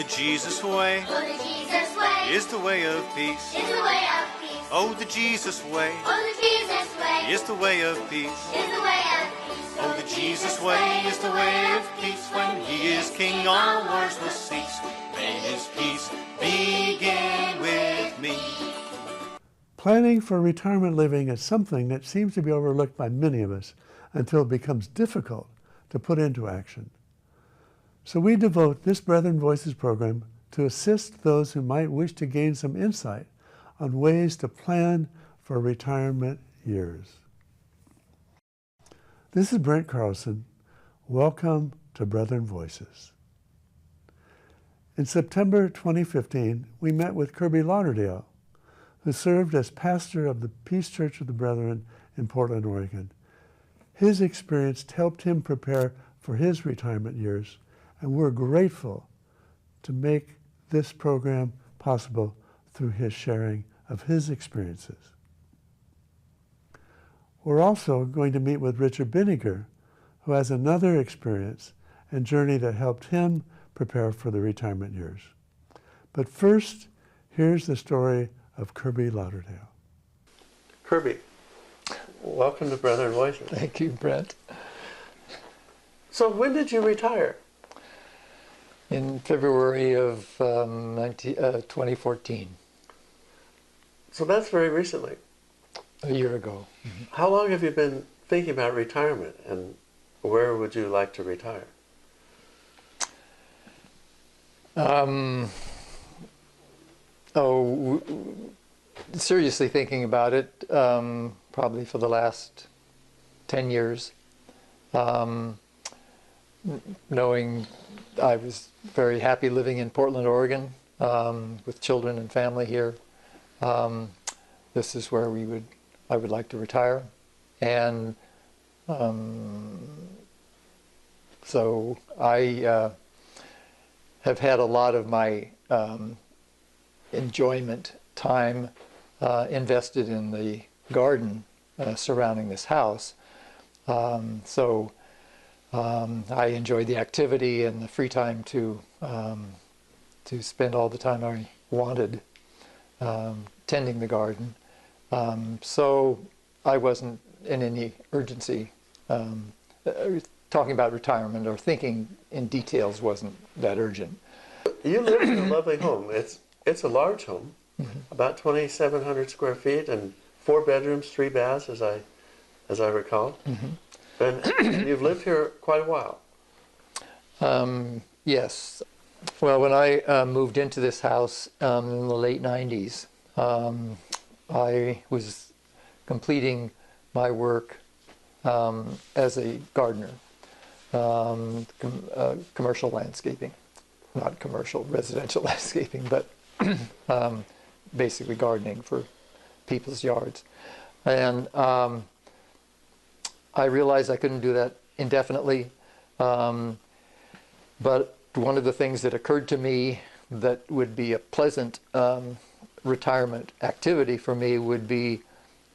Jesus way, oh, the Jesus way, is the way of peace. is the way of peace. Oh, the Jesus way, Oh, the Jesus way, is the way of peace. is the way of peace. Oh, the Jesus way is the way of peace. When he is king, all wars will cease. May his peace begin with me. Planning for retirement living is something that seems to be overlooked by many of us until it becomes difficult to put into action. So we devote this Brethren Voices program to assist those who might wish to gain some insight on ways to plan for retirement years. This is Brent Carlson. Welcome to Brethren Voices. In September 2015, we met with Kerby Lauderdale, who served as pastor of the Peace Church of the Brethren in Portland, Oregon. His experience helped him prepare for his retirement years, and we're grateful to make this program possible through his sharing of his experiences. We're also going to meet with Richard Binniger, who has another experience and journey that helped him prepare for the retirement years. But first, here's the story of Kerby Lauderdale. Kerby, welcome to Brethren Voices. Thank you, Brent. So when did you retire? In February of 2014, So that's very recently. a year ago. How long have you been thinking about retirement, and where would you like to retire? Seriously thinking about it, probably for the last 10 years. Knowing I was very happy living in Portland, Oregon, with children and family here. This is where I would like to retire. And so I have had a lot of my enjoyment time invested in the garden surrounding this house. So I enjoyed the activity and the free time to spend all the time I wanted tending the garden. So I wasn't in any urgency. Talking about retirement or thinking in details wasn't that urgent. You live in a lovely home. It's a large home, about 2,700 square feet and 4 bedrooms, 3 baths, as I recall. And you've lived here quite a while. Yes. Well, when I moved into this house in the late 90s, I was completing my work as a gardener, commercial landscaping, not commercial, residential landscaping, but basically gardening for people's yards. And I realized I couldn't do that indefinitely, but one of the things that occurred to me that would be a pleasant retirement activity for me would be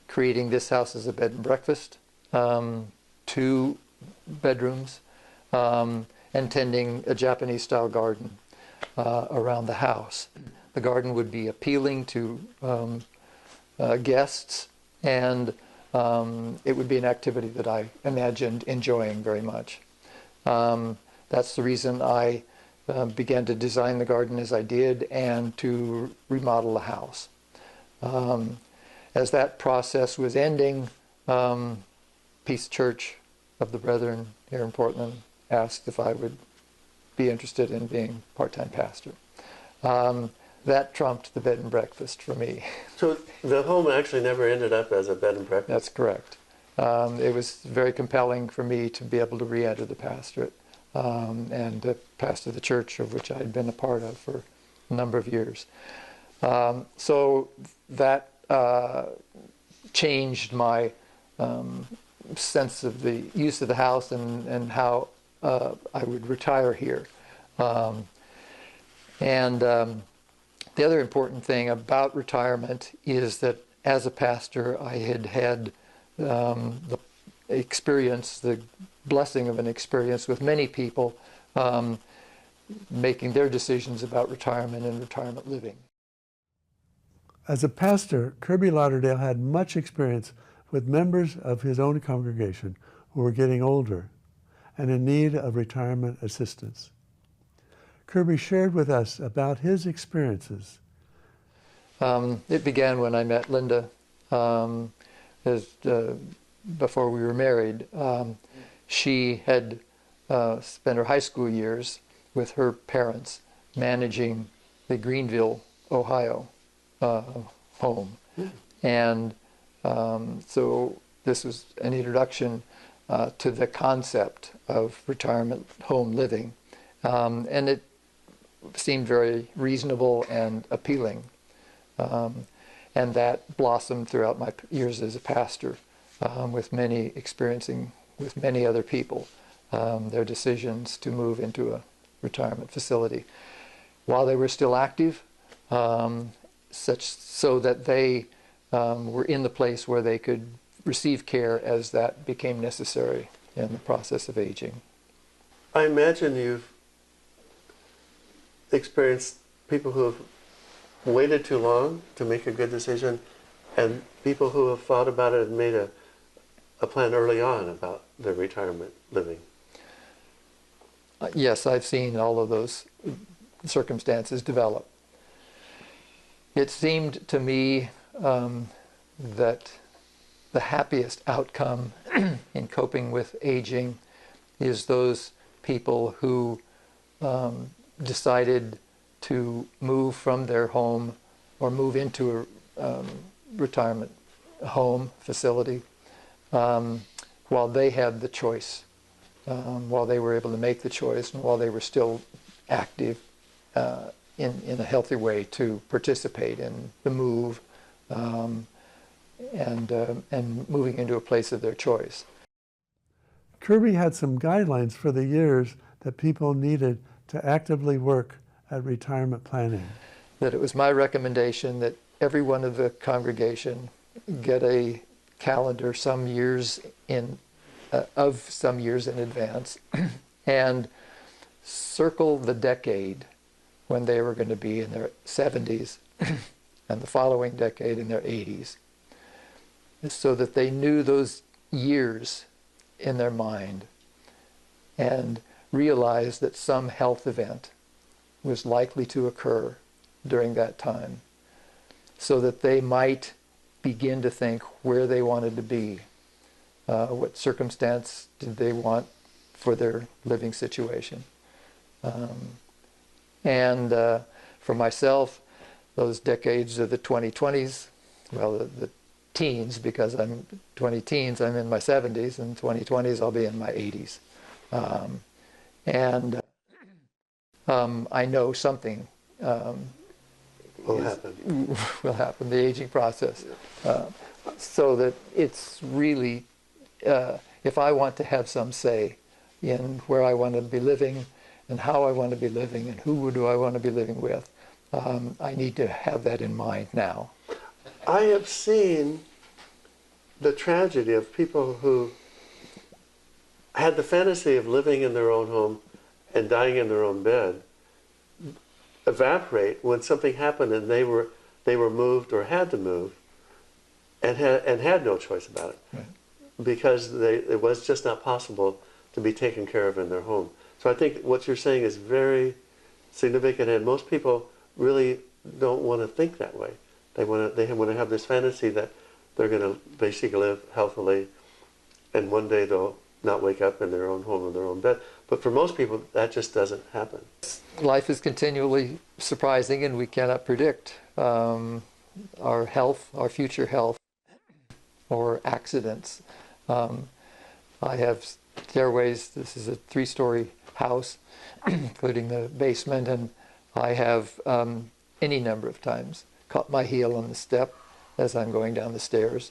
creating this house as a bed and breakfast, 2 bedrooms, and tending a Japanese-style garden around the house. The garden would be appealing to guests, and it would be an activity that I imagined enjoying very much. That's the reason I began to design the garden as I did and to remodel the house. As that process was ending, Peace Church of the Brethren here in Portland asked if I would be interested in being part-time pastor. That trumped the bed and breakfast for me. So the home actually never ended up as a bed and breakfast? That's correct. It was very compelling for me to be able to re-enter the pastorate and to pastor the church of which I had been a part of for a number of years. So that changed my sense of the use of the house and how I would retire here. The other important thing about retirement is that as a pastor, I had had the experience, the blessing of an experience with many people making their decisions about retirement and retirement living. As a pastor, Kerby Lauderdale had much experience with members of his own congregation who were getting older and in need of retirement assistance. Kerby shared with us about his experiences. It began when I met Linda, before we were married. She had spent her high school years with her parents managing the Greenville, Ohio home. And so this was an introduction to the concept of retirement home living. And it seemed very reasonable and appealing. And that blossomed throughout my years as a pastor, with experiencing with many other people their decisions to move into a retirement facility while they were still active, so that they were in the place where they could receive care as that became necessary in the process of aging. I imagine you've experienced people who have waited too long to make a good decision, and people who have thought about it and made a plan early on about their retirement living. Yes, I've seen all of those circumstances develop. It seemed to me that the happiest outcome in coping with aging is those people who decided to move from their home or move into a retirement home facility while they had the choice, while they were able to make the choice, and while they were still active in a healthy way to participate in the move and moving into a place of their choice. Kerby had some guidelines for the years that people needed to actively work at retirement planning. That it was my recommendation that every one of the congregation get a calendar some years in advance and circle the decade when they were going to be in their 70s and the following decade in their 80s, so that they knew those years in their mind and realized that some health event was likely to occur during that time, so that they might begin to think where they wanted to be, what circumstance did they want for their living situation. And for myself, those decades of the 2020s, well, the teens, because I'm 20 teens, I'm in my 70s, and 2020s, I'll be in my 80s. I know something Will happen. The aging process. So that it's really, if I want to have some say in where I want to be living and how I want to be living and who do I want to be living with, I need to have that in mind now. I have seen the tragedy of people who had the fantasy of living in their own home and dying in their own bed evaporate when something happened and they were moved or had to move and had no choice about it, Right. because it was just not possible to be taken care of in their home. So I think what you're saying is very significant, and most people really don't want to think that way. They want to have this fantasy that they're going to basically live healthily, and one day they'll not wake up in their own home or their own bed. But for most people, that just doesn't happen. Life is continually surprising, and we cannot predict our health, our future health, or accidents. I have stairways. This is a 3-story house, including the basement, and I have any number of times caught my heel on the step as I'm going down the stairs,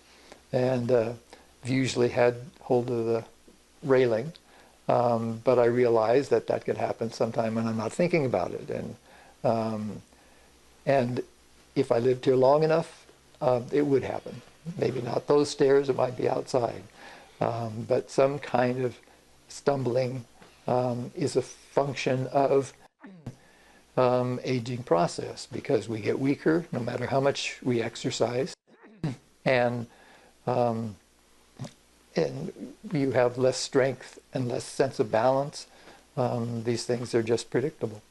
and usually had hold of the railing. But I realize that could happen sometime when I'm not thinking about it. And if I lived here long enough, it would happen. Maybe not those stairs, it might be outside. But some kind of stumbling is a function of aging process, because we get weaker no matter how much we exercise, and you have less strength and less sense of balance. These things are just predictable.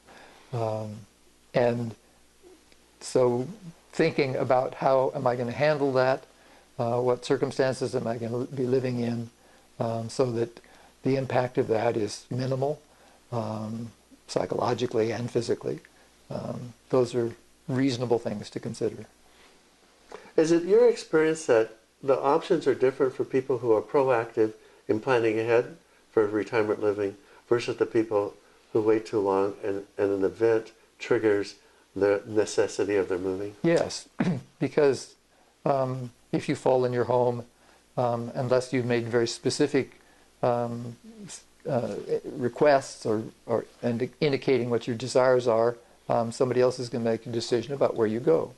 And so thinking about how am I going to handle that, what circumstances am I going to be living in, so that the impact of that is minimal, psychologically and physically. Those are reasonable things to consider. Is it your experience that the options are different for people who are proactive in planning ahead for retirement living versus the people who wait too long and an event triggers the necessity of their moving? Yes, because if you fall in your home, unless you've made very specific requests or indicating what your desires are, somebody else is going to make a decision about where you go.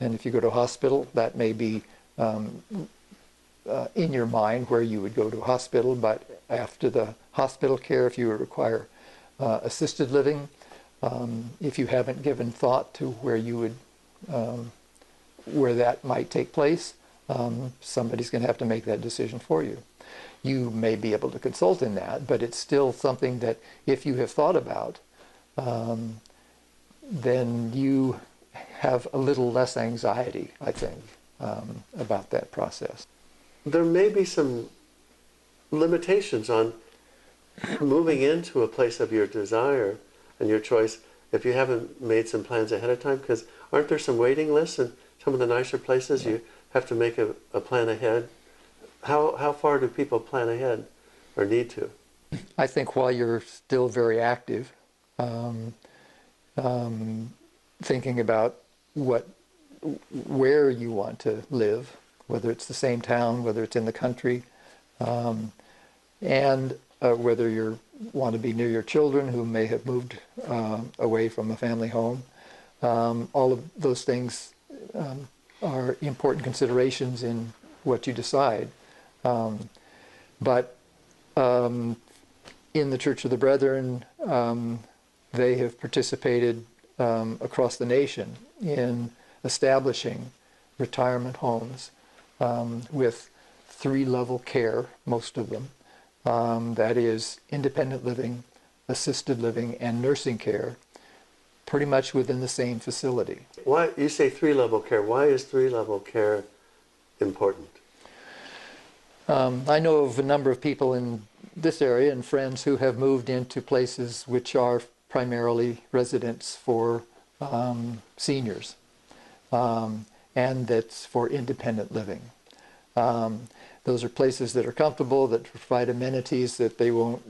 And if you go to a hospital, that may be in your mind where you would go to a hospital, but after the hospital care, if you require assisted living, if you haven't given thought to where you would, where that might take place, somebody's going to have to make that decision for you. You may be able to consult in that, but it's still something that if you have thought about, then you have a little less anxiety, I think, about that process. There may be some limitations on moving into a place of your desire and your choice if you haven't made some plans ahead of time, because aren't there some waiting lists in some of the nicer places? You have to make a plan ahead. How far do people plan ahead or need to? I think while you're still very active, thinking about where you want to live, whether it's the same town, whether it's in the country, and whether you want to be near your children who may have moved away from a family home. All of those things are important considerations in what you decide. But in the Church of the Brethren, they have participated across the nation in establishing retirement homes with three-level care, most of them. That is independent living, assisted living, and nursing care, pretty much within the same facility. Why you say three-level care? Why is three-level care important? I know of a number of people in this area and friends who have moved into places which are primarily residents for seniors, and that's for independent living. Those are places that are comfortable, that provide amenities that they won't,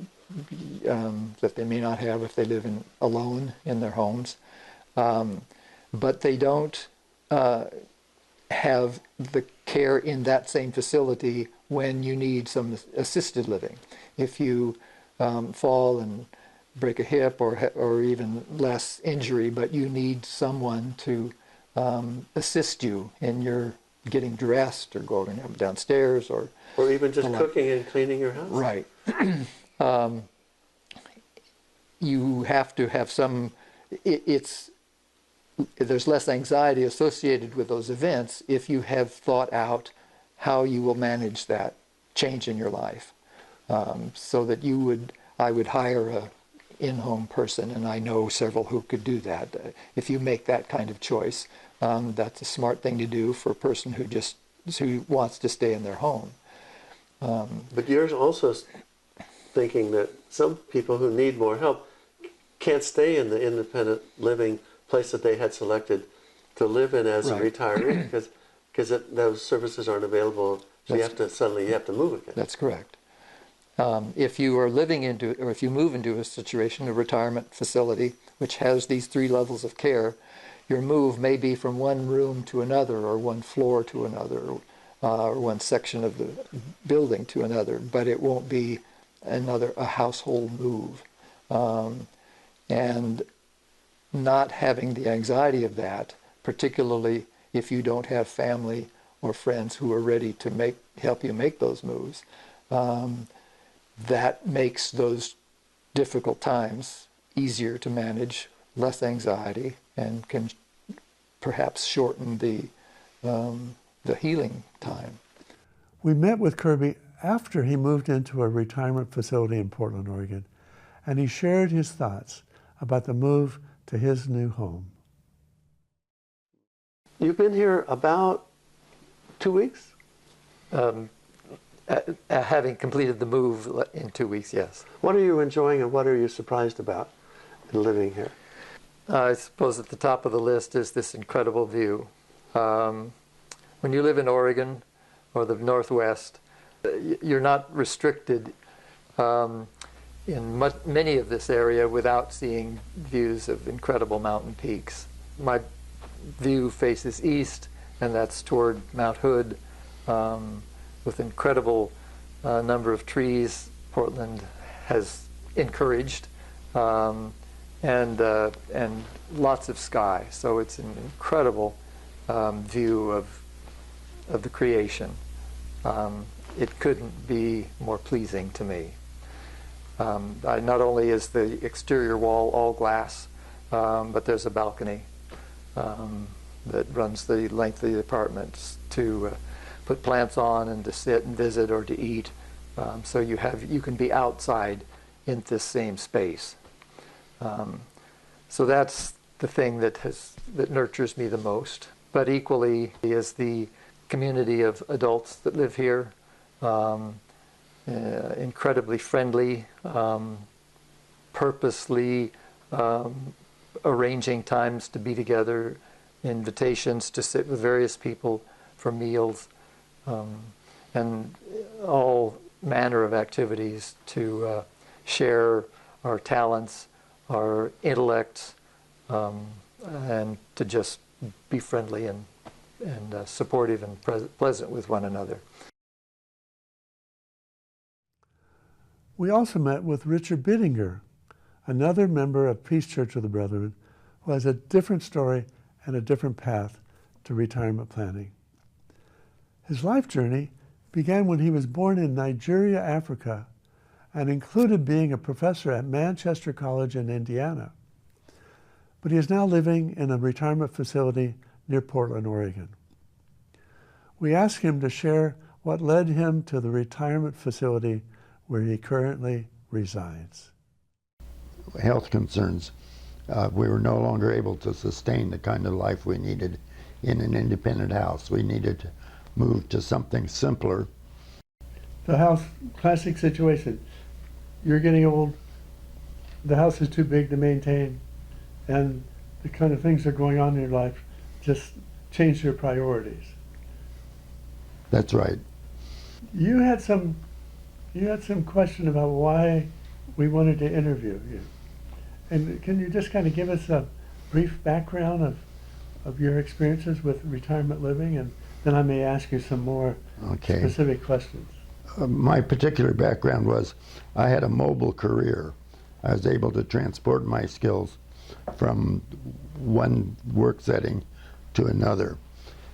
that they may not have if they live alone in their homes, but they don't have the care in that same facility when you need some assisted living. If you fall and break a hip or even less injury, but you need someone to assist you in your getting dressed or going up downstairs or even just cooking and cleaning your house. Right. You have to have some. There's less anxiety associated with those events if you have thought out how you will manage that change in your life, so that I would hire a in-home person, and I know several who could do that. If you make that kind of choice, that's a smart thing to do for a person who wants to stay in their home. But you're also thinking that some people who need more help can't stay in the independent living place that they had selected to live in as a retiree because those services aren't available. So you have to move again. That's correct. If you are if you move into a situation, a retirement facility, which has these three levels of care, your move may be from one room to another, or one floor to another, or one section of the building to another, but it won't be a household move. And not having the anxiety of that, particularly if you don't have family or friends who are ready to help you make those moves, that makes those difficult times easier to manage less anxiety and can perhaps shorten the healing time. We met with Kerby after he moved into a retirement facility in Portland, Oregon, and he shared his thoughts about the move to his new home. You've been here about 2 weeks? Having completed the move in 2 weeks, yes. What are you enjoying and what are you surprised about in living here? I suppose at the top of the list is this incredible view. When you live in Oregon or the Northwest, you're not restricted in many of this area without seeing views of incredible mountain peaks. My view faces east, and that's toward Mount Hood, with incredible number of trees Portland has encouraged, and lots of sky. So it's an incredible view of the creation. It couldn't be more pleasing to me. Not only is the exterior wall all glass, but there's a balcony that runs the length of the apartments to put plants on and to sit and visit or to eat. So you can be outside in this same space. So that's the thing that nurtures me the most. But equally is the community of adults that live here, incredibly friendly, purposely arranging times to be together, invitations to sit with various people for meals, and all manner of activities to share our talents, our intellects, and to just be friendly and supportive and pleasant with one another. We also met with Richard Bittinger, another member of Peace Church of the Brethren, who has a different story and a different path to retirement planning. His life journey began when he was born in Nigeria, Africa, and included being a professor at Manchester College in Indiana. But he is now living in a retirement facility near Portland, Oregon. We asked him to share what led him to the retirement facility where he currently resides. Health concerns. We were no longer able to sustain the kind of life we needed in an independent house. We needed to move to something simpler. The house, classic situation. You're getting old, the house is too big to maintain, and the kind of things that are going on in your life just change your priorities. That's right. You had some question about why we wanted to interview you. And can you just kind of give us a brief background of your experiences with retirement living, and then I may ask you some more specific questions. My particular background was I had a mobile career. I was able to transport my skills from one work setting to another.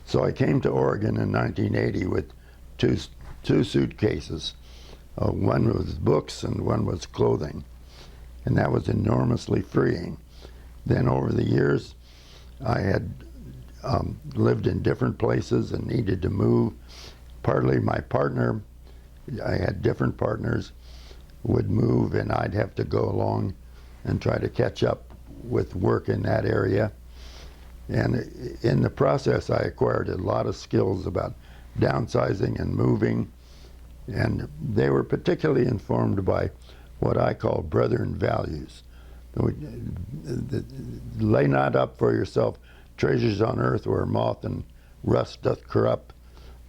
So I came to Oregon in 1980 with two suitcases. One was books and one was clothing. And that was enormously freeing. Then over the years, I had lived in different places and needed to move. Partly my partner, I had different partners, would move and I'd have to go along and try to catch up with work in that area. And in the process, I acquired a lot of skills about downsizing and moving. And they were particularly informed by what I call brethren values. Lay not up for yourself treasures on earth where moth and rust doth corrupt,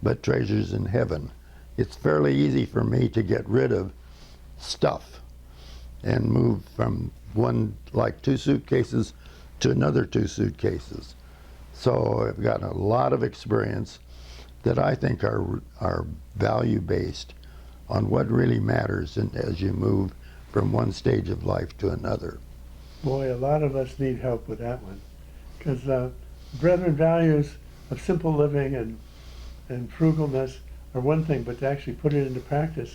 but treasures in heaven. It's fairly easy for me to get rid of stuff and move from one, like 2 suitcases to another 2 suitcases. So I've got a lot of experience that I think are value-based on what really matters as you move from one stage of life to another. Boy, a lot of us need help with that one, because brethren values of simple living and frugalness are one thing, but to actually put it into practice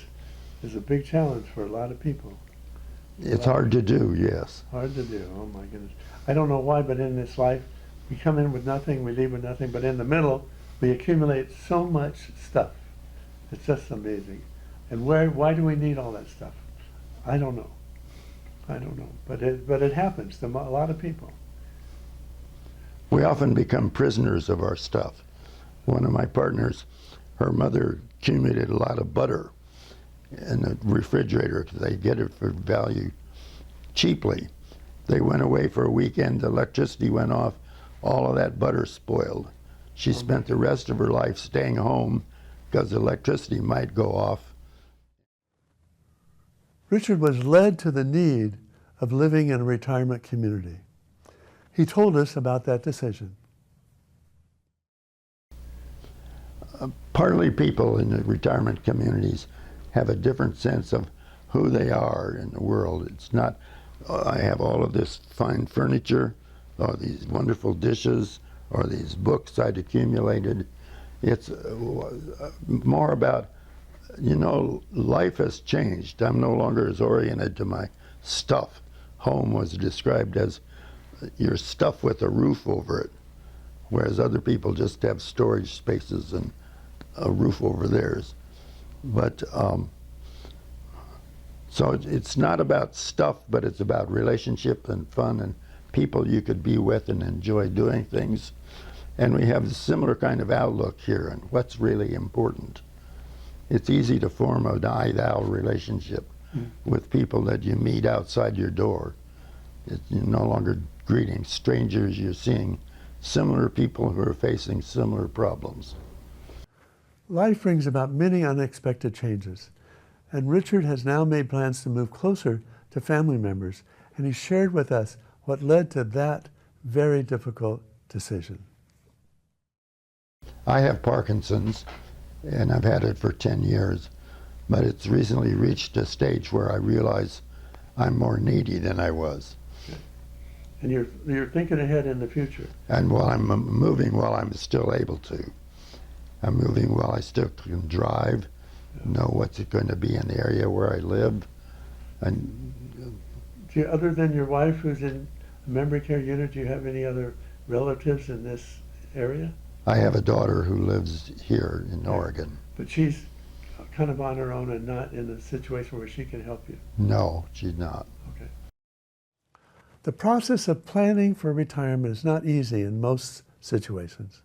is a big challenge for a lot of people. It's hard to do, yes. Hard to do, oh my goodness. I don't know why, but in this life, we come in with nothing, we leave with nothing, but in the middle, we accumulate so much stuff. It's just amazing. And why do we need all that stuff? I don't know. I don't know. But it happens to a lot of people. We often become prisoners of our stuff. One of my partners, her mother accumulated a lot of butter in the refrigerator because they get it for value cheaply. They went away for a weekend, the electricity went off, all of that butter spoiled. She spent the rest of her life staying home because the electricity might go off. Richard was led to the need of living in a retirement community. He told us about that decision. Partly people in the retirement communities have a different sense of who they are in the world. It's not, I have all of this fine furniture, or these wonderful dishes, or these books I'd accumulated. It's more about, you know, life has changed. I'm no longer as oriented to my stuff. Home was described as your stuff with a roof over it, whereas other people just have storage spaces and a roof over theirs. But so it's not about stuff, but it's about relationship and fun and people you could be with and enjoy doing things. And we have a similar kind of outlook here on what's really important. It's easy to form an I-thou relationship with people that you meet outside your door. You're no longer greeting strangers, you're seeing similar people who are facing similar problems. Life brings about many unexpected changes, and Richard has now made plans to move closer to family members, and he shared with us what led to that very difficult decision. I have Parkinson's, and I've had it for 10 years, but it's recently reached a stage where I realize I'm more needy than I was. And you're thinking ahead in the future. And while I'm moving while I'm still able to. I'm moving while I still can drive, know what's going to be in the area where I live. And Other than your wife who's in a memory care unit, do you have any other relatives in this area? I have a daughter who lives here in Oregon. But she's kind of on her own and not in a situation where she can help you. No, she's not. Okay. The process of planning for retirement is not easy in most situations.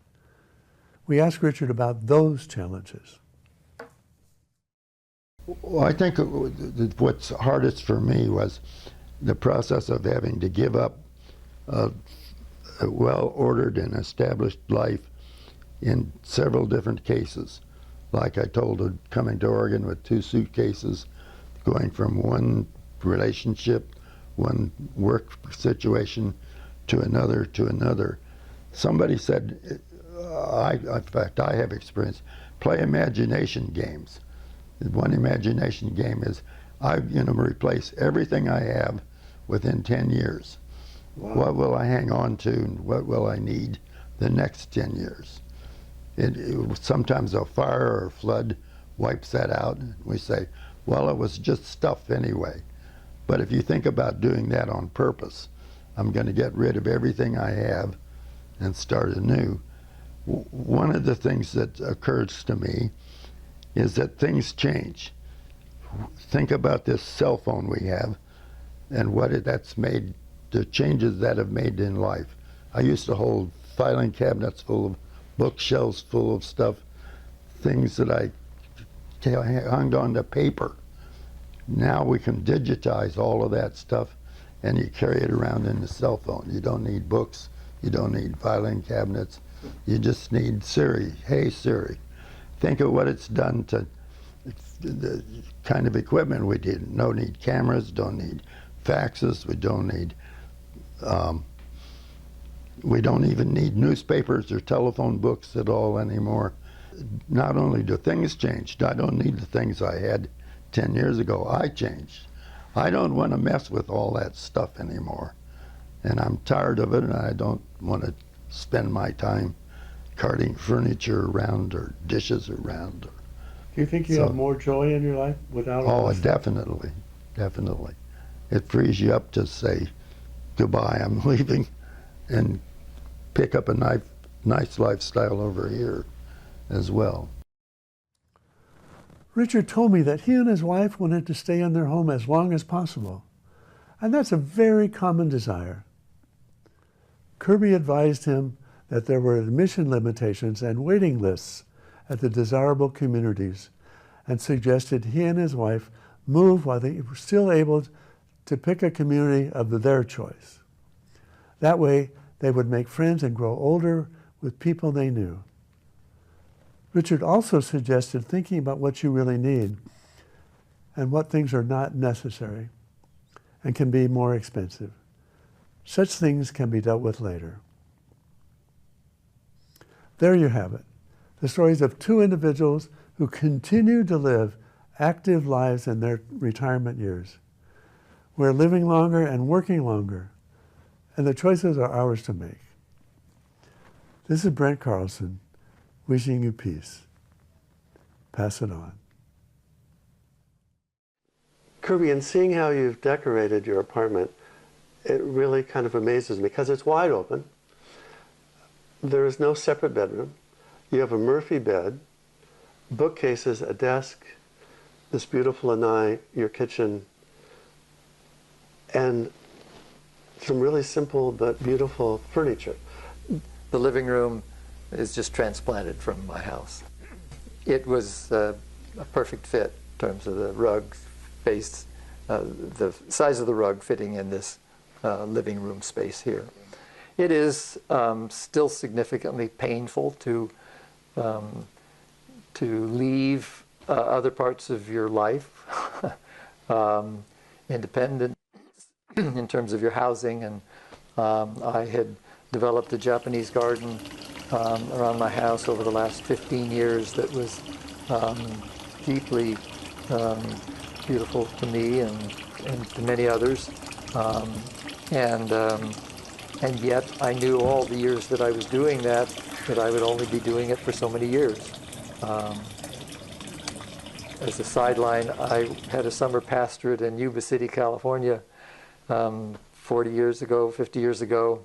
We asked Richard about those challenges. Well, I think what's hardest for me was the process of having to give up a well-ordered and established life in several different cases. Like I told her, coming to Oregon with 2 suitcases, going from one relationship, one work situation to another. Somebody said, in fact, I have experience, play imagination games. One imagination game is, I'm going to replace everything I have within 10 years. Wow. What will I hang on to and what will I need the next 10 years? Sometimes a fire or a flood wipes that out. We say, well, it was just stuff anyway. But if you think about doing that on purpose, I'm going to get rid of everything I have and start anew. One of the things that occurs to me is that things change. Think about this cell phone we have and what that's made, the changes that have made in life. I used to hold filing cabinets full of bookshelves full of stuff, things that I hung on to paper. Now we can digitize all of that stuff and you carry it around in the cell phone. You don't need books, you don't need filing cabinets, you just need Siri. Hey Siri. Think of what it's done to the kind of equipment we did. No need cameras, don't need faxes, we don't even need newspapers or telephone books at all anymore. Not only do things change, I don't need the things I had 10 years ago, I changed. I don't want to mess with all that stuff anymore. And I'm tired of it and I don't want to spend my time carting furniture around or dishes around. Do you think you have more joy in your life without all Oh, this stuff? definitely. It frees you up to say, goodbye, I'm leaving, and pick up a nice lifestyle over here as well. Richard told me that he and his wife wanted to stay in their home as long as possible, and that's a very common desire. Kerby advised him that there were admission limitations and waiting lists at the desirable communities, and suggested he and his wife move while they were still able to pick a community of their choice. That way, they would make friends and grow older with people they knew. Richard also suggested thinking about what you really need and what things are not necessary and can be more expensive. Such things can be dealt with later. There you have it, the stories of two individuals who continue to live active lives in their retirement years. We're living longer and working longer, and the choices are ours to make. This is Brent Carlson, wishing you peace. Pass it on. Kerby, in seeing how you've decorated your apartment, it really kind of amazes me because it's wide open. There is no separate bedroom. You have a Murphy bed, bookcases, a desk, this beautiful lanai, your kitchen, and some really simple but beautiful furniture. The living room is just transplanted from my house. It was a perfect fit in terms of the rug face, the size of the rug fitting in this living room space here. It is still significantly painful to leave other parts of your life, independent in terms of your housing, and I had developed a Japanese garden around my house over the last 15 years that was deeply beautiful to me and to many others, and yet I knew all the years that I was doing that I would only be doing it for so many years. As a sideline, I had a summer pastorate in Yuba City, California 40 years ago, 50 years ago,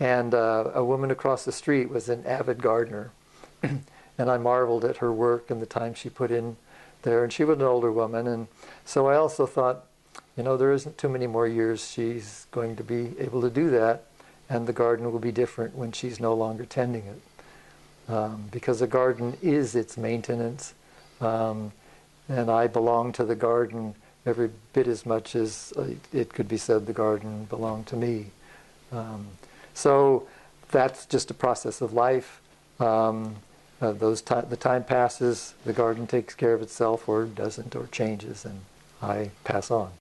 and a woman across the street was an avid gardener, and I marveled at her work and the time she put in there, and she was an older woman, and so I also thought, you know, there isn't too many more years she's going to be able to do that, and the garden will be different when she's no longer tending it, because a garden is its maintenance, and I belong to the garden every bit as much as it could be said the garden belonged to me. So that's just a process of life. The time passes, the garden takes care of itself, or doesn't, or changes, and I pass on.